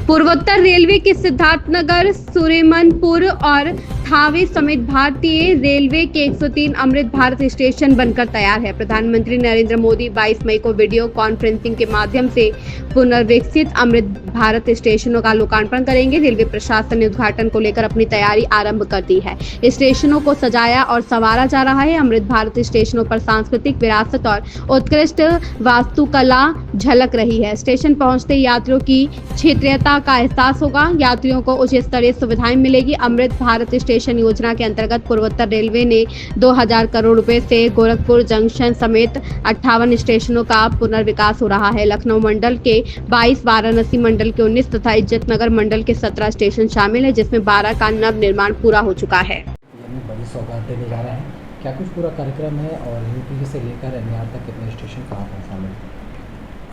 पूर्वोत्तर रेलवे के सिद्धार्थनगर, सुरेमनपुर और थावे समेत भारतीय रेलवे के 103 अमृत भारत स्टेशन बनकर तैयार है। प्रधानमंत्री नरेंद्र मोदी 22 मई को वीडियो कॉन्फ्रेंसिंग के माध्यम से पुनर्विकसित अमृत भारत स्टेशनों का लोकार्पण करेंगे। रेलवे प्रशासन ने उद्घाटन को लेकर अपनी तैयारी आरंभ कर दी है। स्टेशनों को सजाया और संवारा जा रहा है। अमृत भारत स्टेशनों पर सांस्कृतिक विरासत और उत्कृष्ट वास्तुकला झलक रही है। स्टेशन पहुंचते यात्रियों की क्षेत्रीयता का एहसास होगा। यात्रियों को उच्च स्तरीय सुविधाएं मिलेगी। अमृत भारत स्टेशन योजना के अंतर्गत पूर्वोत्तर रेलवे ने 2000 करोड़ रुपए से गोरखपुर जंक्शन समेत 58 स्टेशनों का पुनर्विकास हो रहा है। लखनऊ मंडल के 22, वाराणसी मंडल के 19 तथा इज्जतनगर मंडल के 17 स्टेशन शामिल है, जिसमें 12 का नव निर्माण पूरा हो चुका है। बड़ी सौगात देने जा रहे हैं, क्या कुछ पूरा कार्यक्रम है और यूपी से लेकर एनआर तक कितने स्टेशन कहाँ पर शामिल हैं?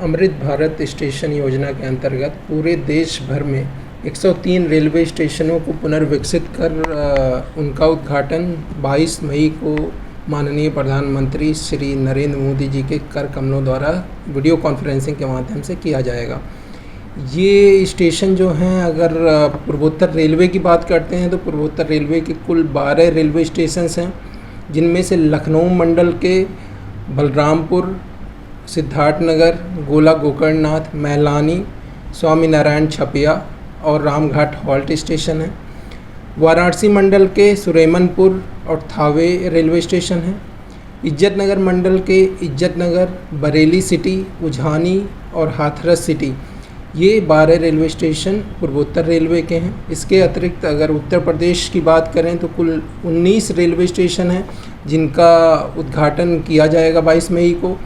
अमृत भारत स्टेशन योजना के अंतर्गत पूरे देश भर में 103 रेलवे स्टेशनों को पुनर्विकसित कर उनका उद्घाटन 22 मई को माननीय प्रधानमंत्री श्री नरेंद्र मोदी जी के कर कमलों द्वारा वीडियो कॉन्फ्रेंसिंग के माध्यम से किया जाएगा। ये स्टेशन जो हैं, अगर पूर्वोत्तर रेलवे की बात करते हैं तो पूर्वोत्तर रेलवे के कुल 12 रेलवे स्टेशंस हैं, जिनमें से लखनऊ मंडल के बलरामपुर, सिद्धार्थनगर, गोला गोकर्णनाथ, मैलानी, स्वामीनारायण छपिया और रामघाट हॉल्ट स्टेशन है। वाराणसी मंडल के सुरेमनपुर और थावे रेलवे स्टेशन है। इज्जतनगर मंडल के इज्जतनगर, बरेली सिटी, उझानी और हाथरस सिटी, ये 12 रेलवे स्टेशन पूर्वोत्तर रेलवे के हैं। इसके अतिरिक्त अगर उत्तर प्रदेश की बात करें तो कुल 19 रेलवे स्टेशन हैं, जिनका उद्घाटन किया जाएगा 22 मई को।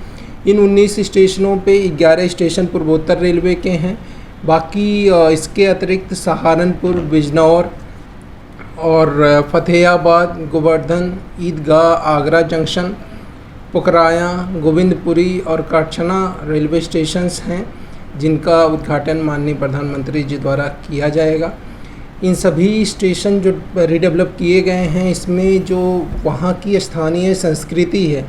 इन 19 स्टेशनों पे 11 स्टेशन पूर्वोत्तर रेलवे के हैं। बाकी इसके अतिरिक्त सहारनपुर, बिजनौर और फतेहाबाद, गोवर्धन, ईदगाह, आगरा जंक्शन, पुकराया, गोविंदपुरी और काटछना रेलवे स्टेशंस हैं, जिनका उद्घाटन माननीय प्रधानमंत्री जी द्वारा किया जाएगा। इन सभी स्टेशन जो रीडेवलप किए गए हैं, इसमें जो वहाँ की स्थानीय संस्कृति है,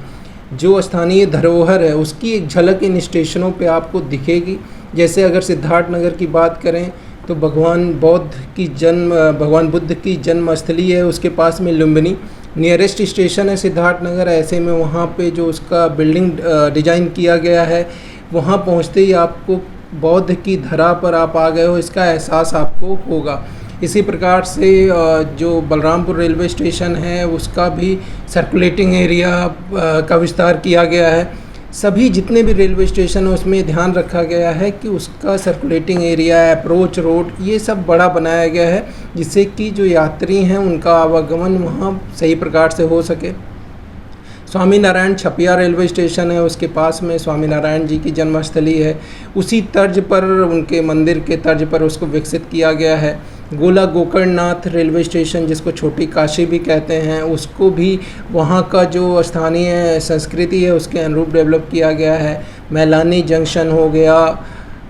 जो स्थानीय धरोहर है, उसकी एक झलक इन स्टेशनों पे आपको दिखेगी। जैसे अगर सिद्धार्थनगर की बात करें तो भगवान बुद्ध की जन्मस्थली है, उसके पास में लुम्बिनी नियरेस्ट स्टेशन है सिद्धार्थनगर। ऐसे में वहाँ पे जो उसका बिल्डिंग डिज़ाइन किया गया है, वहाँ पहुँचते ही आपको बौद्ध की धरा पर आप आ गए हो, इसका एहसास आपको होगा। इसी प्रकार से जो बलरामपुर रेलवे स्टेशन है, उसका भी सर्कुलेटिंग एरिया का विस्तार किया गया है। सभी जितने भी रेलवे स्टेशन हैं उसमें ध्यान रखा गया है कि उसका सर्कुलेटिंग एरिया, अप्रोच रोड, ये सब बड़ा बनाया गया है, जिससे कि जो यात्री हैं उनका आवागमन वहाँ सही प्रकार से हो सके। स्वामीनारायण छपिया रेलवे स्टेशन है, उसके पास में स्वामीनारायण जी की जन्मस्थली है। उसी तर्ज पर, उनके मंदिर के तर्ज पर उसको विकसित किया गया है। गोला गोकर्णनाथ रेलवे स्टेशन, जिसको छोटी काशी भी कहते हैं, उसको भी वहाँ का जो स्थानीय संस्कृति है उसके अनुरूप डेवलप किया गया है। मैलानी जंक्शन हो गया।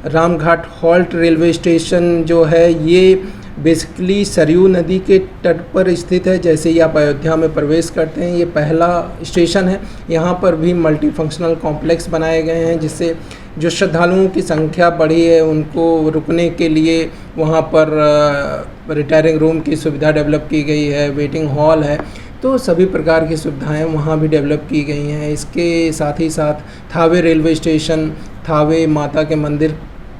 रामघाट हॉल्ट रेलवे स्टेशन जो है, ये बेसिकली सरयू नदी के तट पर स्थित है। जैसे ही आप अयोध्या में प्रवेश करते हैं, ये पहला स्टेशन है। यहाँ पर भी मल्टी फंक्शनल कॉम्प्लेक्स बनाए गए हैं, जिससे जो श्रद्धालुओं की संख्या बढ़ी है उनको रुकने के लिए वहाँ पर रिटायरिंग रूम की सुविधा डेवलप की गई है, वेटिंग हॉल है, तो सभी प्रकार की सुविधाएं वहाँ भी डेवलप की गई हैं। इसके साथ ही साथ थावे रेलवे स्टेशन, थावे माता के मंदिर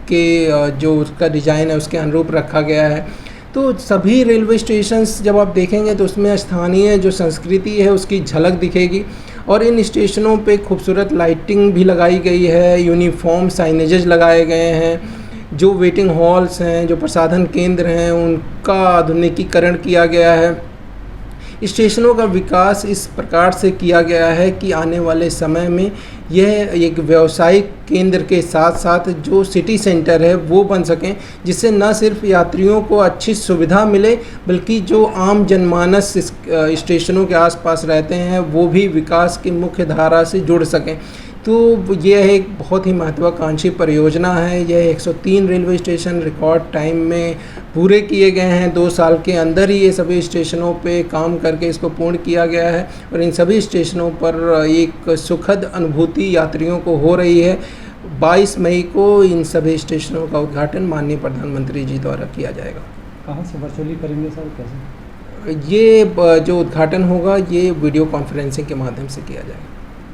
के जो उसका डिज़ाइन है उसके अनुरूप रखा गया है। तो सभी रेलवे स्टेशंस जब आप देखेंगे तो उसमें स्थानीय जो संस्कृति है उसकी झलक दिखेगी। और इन स्टेशनों पे खूबसूरत लाइटिंग भी लगाई गई है, यूनिफॉर्म साइनेजेस लगाए गए हैं। जो वेटिंग हॉल्स हैं, जो प्रसाधन केंद्र हैं, उनका आधुनिकीकरण किया गया है। स्टेशनों का विकास इस प्रकार से किया गया है कि आने वाले समय में यह एक व्यावसायिक केंद्र के साथ साथ जो सिटी सेंटर है वो बन सकें, जिससे न सिर्फ यात्रियों को अच्छी सुविधा मिले, बल्कि जो आम जनमानस स्टेशनों के आसपास रहते हैं वो भी विकास की मुख्य धारा से जुड़ सकें। तो यह एक बहुत ही महत्वाकांक्षी परियोजना है। यह 103 रेलवे स्टेशन रिकॉर्ड टाइम में पूरे किए गए हैं। 2 साल के अंदर ही ये सभी स्टेशनों पे काम करके इसको पूर्ण किया गया है और इन सभी स्टेशनों पर एक सुखद अनुभूति यात्रियों को हो रही है। 22 मई को इन सभी स्टेशनों का उद्घाटन माननीय प्रधानमंत्री जी द्वारा किया जाएगा। कहाँ से वर्चुअली करेंगे सर, कैसे? ये जो उद्घाटन होगा ये वीडियो कॉन्फ्रेंसिंग के माध्यम से किया जाएगा।